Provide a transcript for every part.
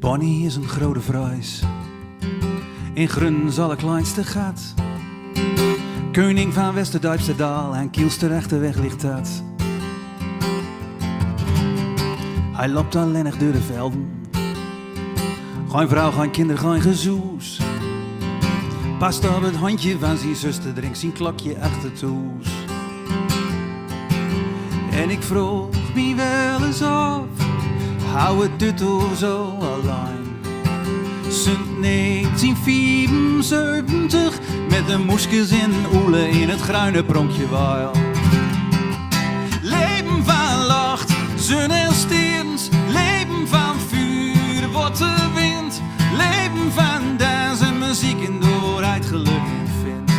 Bonnie is een grote vrijs. In Grun zal het kleinste gat. Koning van Wester-Duipsterdaal en Kielster rechterweg ligt dat. Hij loopt alleenig door de velden. Geen vrouw, geen kinder, geen gezoes. Past op het handje van zijn zuster, drinkt zijn klokje achtertoes. En ik vroeg me wel eens af, hou het dit toch zo alleen? Sint 1974 met de moeskes in oele in het gruine pronkje weil. Leven van lacht, zon en sterns, leven van vuur, wat de wind, leven van dans en muziek en doorheid geluk en vindt.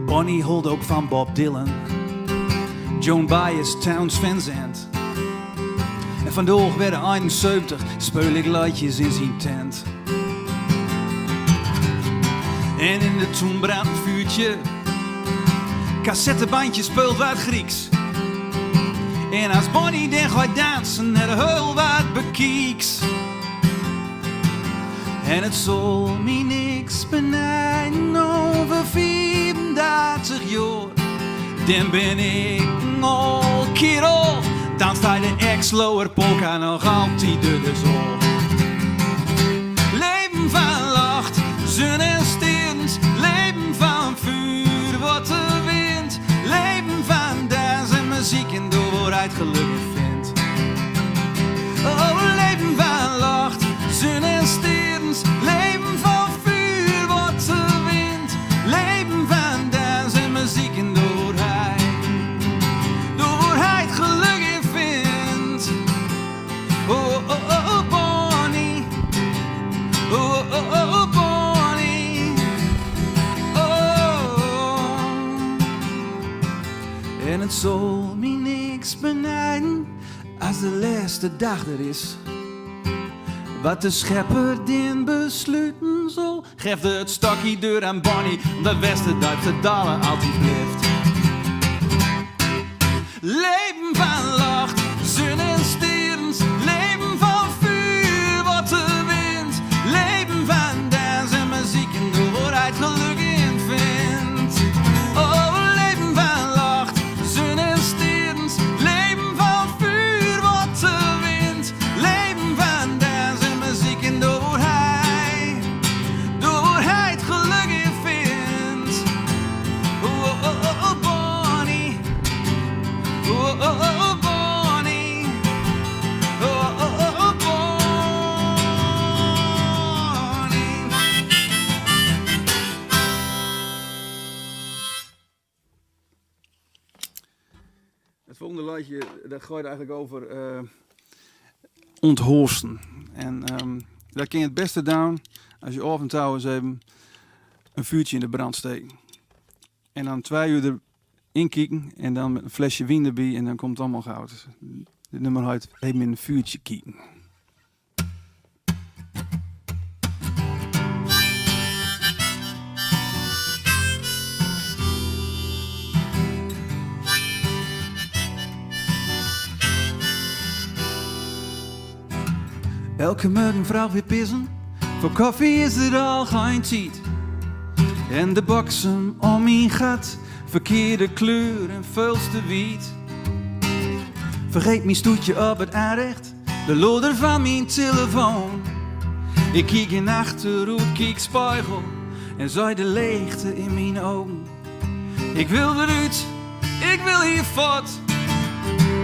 Bonnie holt ook van Bob Dylan, Joan Baez, Towns Van Zandt. En vandaag werden 71 speel ik liedjes in zijn tent. En in de toen brandt een vuurtje, cassettebandje speelt wat Grieks. En als Bonnie dan gaat dansen, het heel wat bekieks. En het zal me niks benijden over 34 jaar. Dan ben ik al kerel, dan sta de ex-lower polka nog altijd door de zon. Leven van lacht, zon en sterns, leven van vuur, wat de wind, leven van dans en muziek en doorheid geluk vindt. Oh, leven van lacht, zon en sterns, leven van vuur, wat de wind, leven van dans en muziek en doorheid geluk vindt. Oh, oh, oh, Bonnie, oh, oh, oh, Bonnie, oh. En het zal me niks benijden als de laatste dag er is. Wat de schepper din besluiten zal, geeft het stokje deur aan Bonnie, omdat Wester-Duipsterdaal altijd blijft. Leven van lacht, zon en sterns, leven van vuur, wat de wind, leven van dans en muziek en doorheid geluk in vindt. Oh, leven van lacht, zon en sterns, leven van vuur, wat de wind, leven van dans en muziek en doorheid geluk in vindt. Oh, oh, oh, oh, Bonnie. Oh, oh, oh, Bonnie. Oh, oh, oh, Bonnie. Het volgende liedje, dat gaat eigenlijk over onthorsten. En dat kan je het beste doen als je af en toe eens even een vuurtje in de brand steken. En dan 2 uur erin kijken en dan met een flesje wien erbij en dan komt het allemaal goud. Dit nummer heet even in een vuurtje kijken. Elke morgen vrouw weer pissen, voor koffie is er al geen tijd. En de boksem om mijn gat, verkeerde kleur en vuilste wiet. Vergeet mijn stoetje op het aanrecht, de loder van mijn telefoon. Ik kijk in achterhoek, kijk spiegel en zei de leegte in mijn ogen. Ik wil eruit, ik wil hier voort.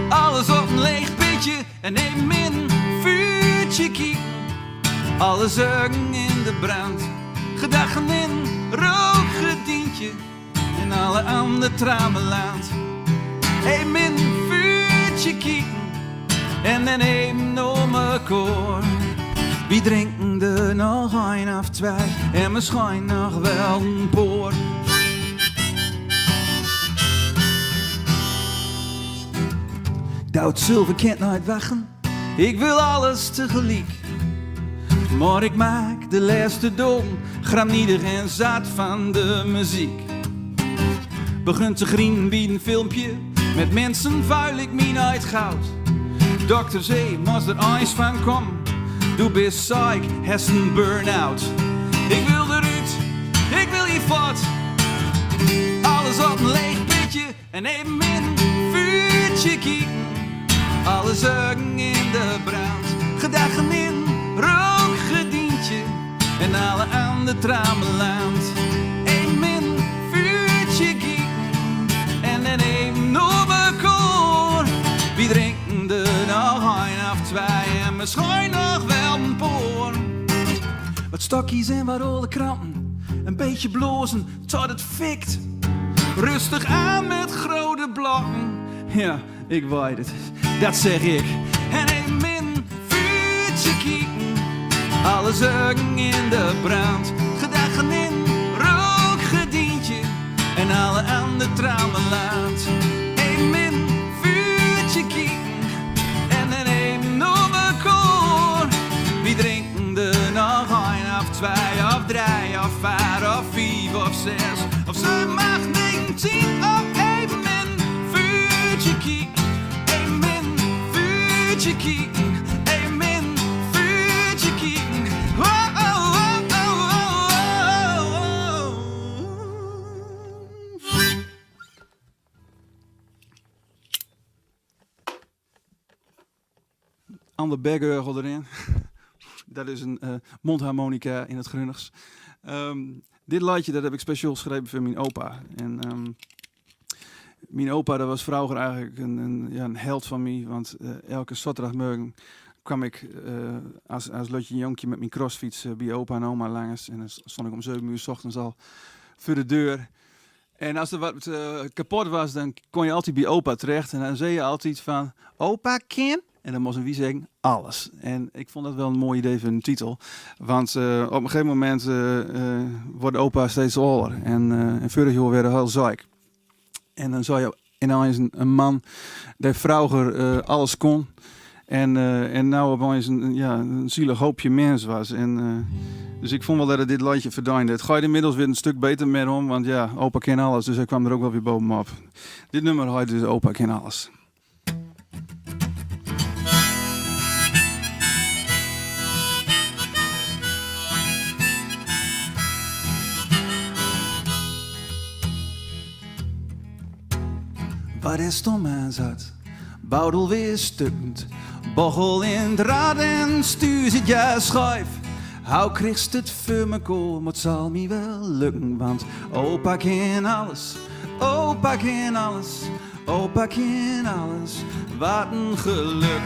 Alles op een leeg pitje en even in een vuurtje kieken. Alle zorgen in de brand, gedachten in rookgedientje. En alle andere tramenland. Even in een vuurtje kieken en dan even om elkaar. Wie drinken er nog een of 2 en misschien nog wel een paar. Doud zilver kent nooit wachten, ik wil alles tegelijk. Maar ik maak de laatste dom, graniedig en zat van de muziek. Begint te grien wie een filmpje, met mensen vuil ik me uit goud. dokter zei, moest er eens van komen. Du bist ziek, hast een burn-out. Ik wil eruit, ik wil hier voort. Alles op een leeg pitje en even min vuurtje kieken. Alle zuigen in de brand, gedachten in rookgedientje. En alle aan de tramenland. Even min vuurtje kieken en dan even op koor. Wie drinken er nog een of twee en misschien nog wel een poor. Wat stokjes en wat rolle kranten, een beetje blozen tot het fikt. Rustig aan met grote blokken, ja, ik weet het, dat zeg ik. En even min vuurtje kieken, alle zuigen in de brand. Gedachten in rookgedientje en alle aan de tramenland. Even min vuurtje kieken en dan even nog een koor. Wie drinken er nog een of twee of drie of vier of vijf of zes of zeven, acht, negen, 10 of even min vuurtje kieken. Even min vuurtje kieken. Even min vuurtje kieken. Oh, oh, oh, oh, oh, oh. Ander bergeurgel erin. Dat is een mondharmonica in het Grunnigs. Dit liedje dat heb ik speciaal geschreven voor mijn opa. En mijn opa dat was vroeger eigenlijk een held van mij. Want elke zaterdagmorgen kwam ik als lutje jonkje met mijn crossfiets bij opa en oma langs. En dan stond ik om 7 uur 's ochtends al voor de deur. En als er wat kapot was, dan kon je altijd bij opa terecht. En dan zei je altijd van, opa ken? En dan moest een wie zeggen, alles. En ik vond dat wel een mooi idee voor een titel. Want op een gegeven moment wordt opa steeds ouder. En vorig jaar werd hij heel ziek. En dan zou je ineens een man die vroeger alles kon. En nou opeens een zielig hoopje mens was. Dus ik vond wel dat het dit liedje verdiende. Het gaat inmiddels weer een stuk beter met hem. Want ja, opa kent alles. Dus hij kwam er ook wel weer bovenop. Dit nummer heet dus Opa kent alles. Wat is Tom aan zat, boudel weer stukkend, bochel in het rad en stuur zit ja schuif. Hou kriegst het voor me kool, maar het zal me wel lukken, want opa ken alles, opa ken alles, opa ken alles, wat een geluk.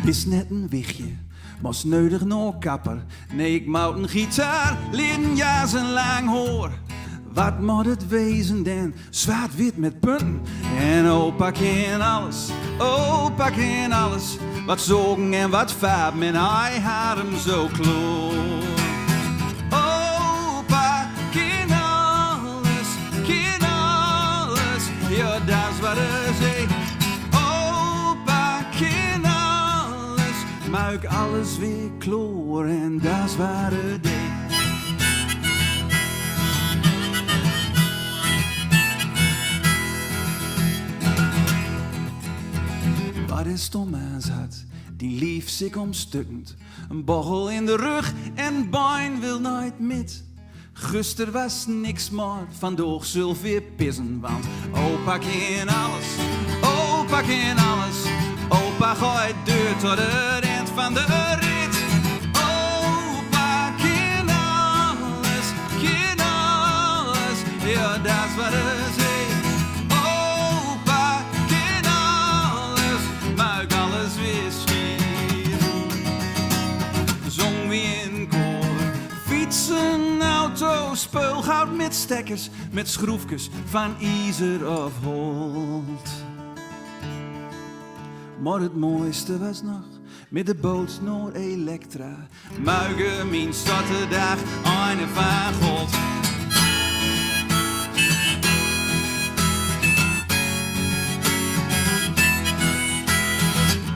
Is net een wichtje. Was nodig nog kapper, nee ik mout een gitaar, leren ja zijn lang hoor. Wat moet het wezen dan, zwart-wit met punten. En opa ken alles, opa ken alles. Wat zogen en wat farben en hij had hem zo kloor. Opa ken alles, ja dat is wat hij zei. Muik alles weer kloor en dat is waar het deed. Wat is Tom aan zat, die lief zich omstukkend. Een bochel in de rug en Bijn wil nooit met. Guster was niks maar, vandoor zul weer pissen. Want opa ken alles, opa ken alles. Opa gooit deur tot het eind van de rit. Opa ken alles, ja dat is wat hij zei. Opa ken alles, maak alles weer schier. Zong wie in koor, fietsen, auto, speulgoud met stekkers, met schroefjes van ijzer of holt. Maar het mooiste was nog met de boot naar Elektra. Muigen mijn zaterdag, eine van God.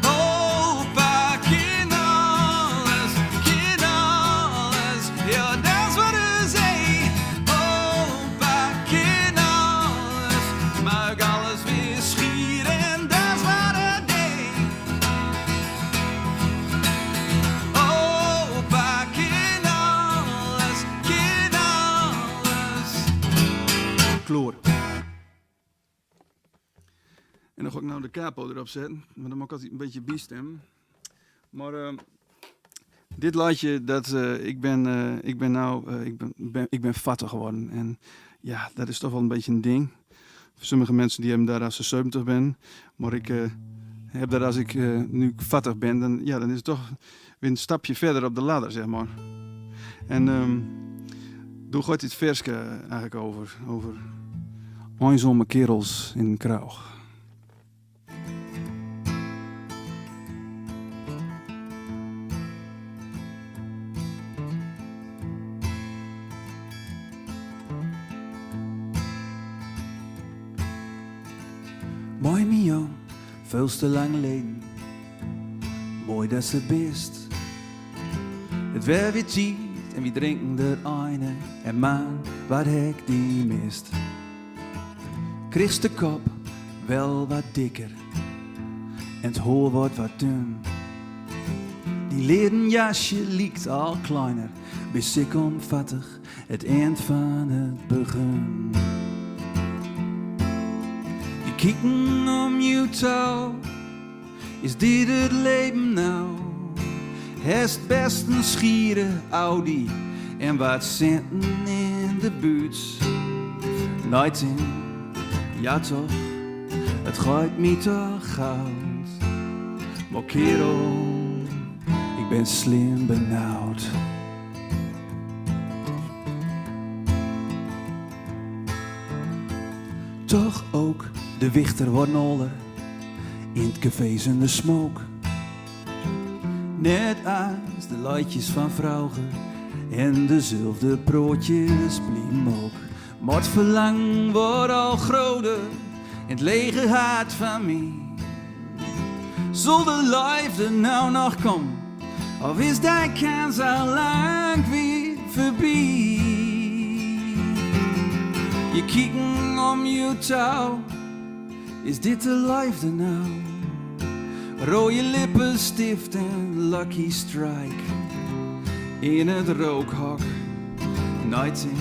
Opa ken alles, ja dat is wat hij zei. vloer. En dan ga ik nou de capo erop zetten, maar dan moet ik altijd een beetje bijstemmen. Maar dit laatje, ik ben vatter geworden. En ja, dat is toch wel een beetje een ding. Voor sommige mensen die hebben daar als ze 70 ben. Maar ik heb dat als ik nu vatter ben, dan is het toch weer een stapje verder op de ladder, zeg maar. En toen gaat dit versje eigenlijk over eenzame kerels in een kroeg. Mooi Mio, veel te lang geleden. Mooi dat ze best. Het werd weer tijd en we drinken er eine. En man, wat hek die mist. Kreeg de kop wel wat dikker. En het hoor wordt wat dun. Die leren jasje liekt al kleiner. Bis ik omvattig het eind van het begin. Kieken om je touw, is dit het leven nou? Het best een schiere Audi en wat centen in de buurt. Nooit in, ja toch, het gaat me toch goud. Maar kerel, ik ben slim benauwd. Toch ook de wichter wordt older, in het café zonder smoke. Net als de lightjes van vrouwen en dezelfde broodjes bliem ook. Maar het verlang wordt al groter in het lege hart van mij. Zal de liefde nou nog komen, of is die kans al lang weer voorbij? Je kieken om je touw, is dit de liefde nou? Rode lippenstift en Lucky Strike in het rookhok. Nooit in,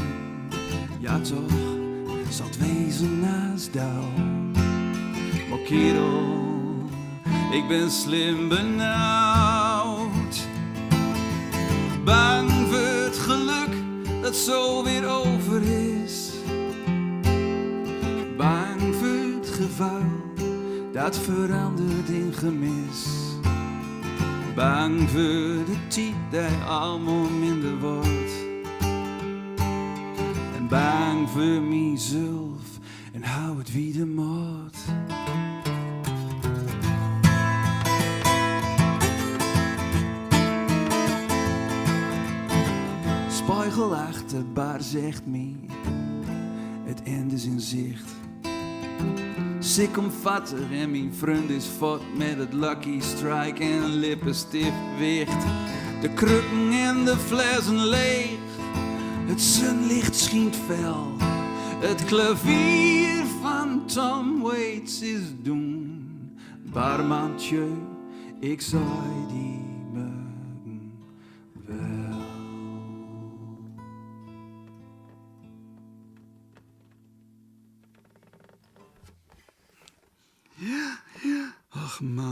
ja toch, zal het wezen naast jou. Maar kerel, ik ben slim benauwd. Bang voor het geluk dat zo weer over is. Bang voor het gevaar dat verandert in gemis. Bang voor de tijd die allemaal minder wordt. En bang voor mezelf en hou het wie de moord. Spiegelachterbaar zegt me, het einde is in zicht. Sick omvatter en mijn vriend is fot met het Lucky Strike en lippenstift wicht. De krukken en de flessen leeg, het zonlicht schijnt fel. Het klavier van Tom Waits is doen. Barmantje, ik zou die meugen wel. Ja. Ach man.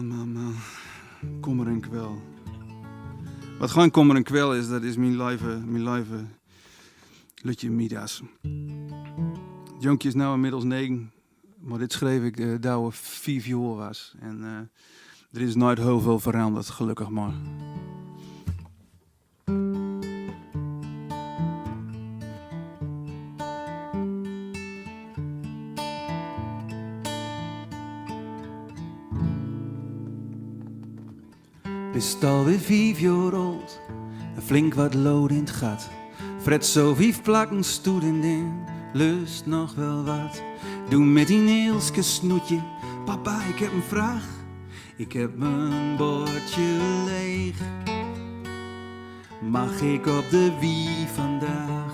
Kommer en kwel. Wat gewoon kommer en kwel is, dat is mijn lieve lutje middags. Het jonkje is nou inmiddels 9, maar dit schreef ik dat we 5 jaar was. En er is nooit heel veel veranderd, gelukkig maar. Bist alweer 5 jaar oud, en flink wat lood in het gat. Fred zo 5 plakken stoedend in, lust nog wel wat. Doe met die Neelske snoetje, papa ik heb een vraag. Ik heb mijn bordje leeg. Mag ik op de wie vandaag?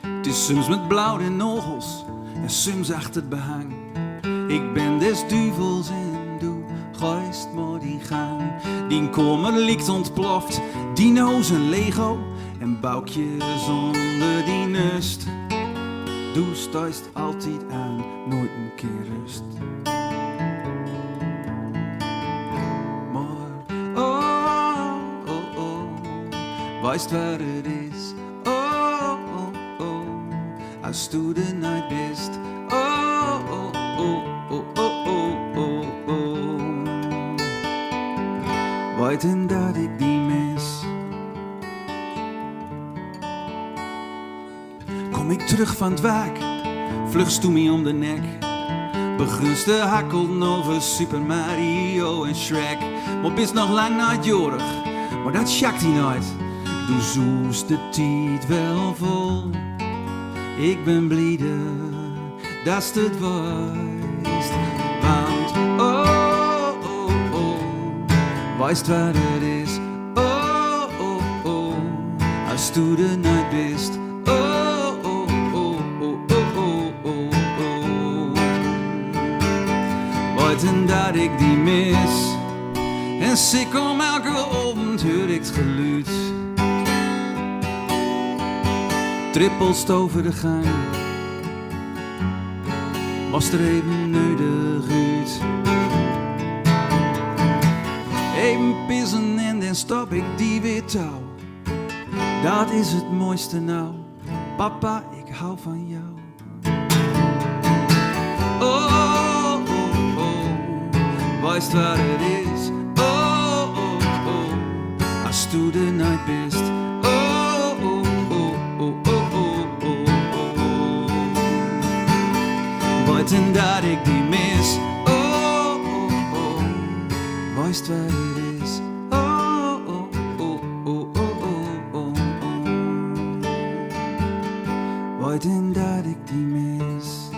Het is soms met blauw en nogels en soms achter het behang. Ik ben des duvels en doe geest maar die gang. Die kommer liekt ontploft, dino's en Lego en boukjes onder die nust. Doe stuist altijd aan, nooit een keer rust. Maar, oh, oh, oh, weist waar het is. Oh, oh, oh, als du de night bist. Oh, oh, oh, oh, oh, oh, oh, oh. Weten dat ik die mis. Kom ik terug van het werk, vlugst toe me om de nek. Begunste hakkelden over Super Mario en Shrek. Maar bist nog lang niet jorig, maar dat sjakt hij nooit. Doe zoest de tijd wel vol. Ik ben blide, dat het wijst. Want oh, oh, oh, wijst waar het is. Oh, oh, oh, als du de night bist. Oh, oh, oh, oh, oh, oh, oh, oh. Weten dat ik die mis. En sick om elke ochtend hoor ik het geluid. Trippelst over de gang. Was er even nodig uit. Even pissen en dan stop ik die weer touw. Dat is het mooiste nou. Papa, ik hou van jou. Oh, oh, oh, weist waar het is. Oh, oh, oh, als du de night bist. Oh, oh, oh, oh, oh, oh, oh, oh. Weten dat ik die mis. Oh, oh, oh, weist waar het is. Oh, oh, oh, oh, oh, oh, oh, oh. Weten dat ik die mis.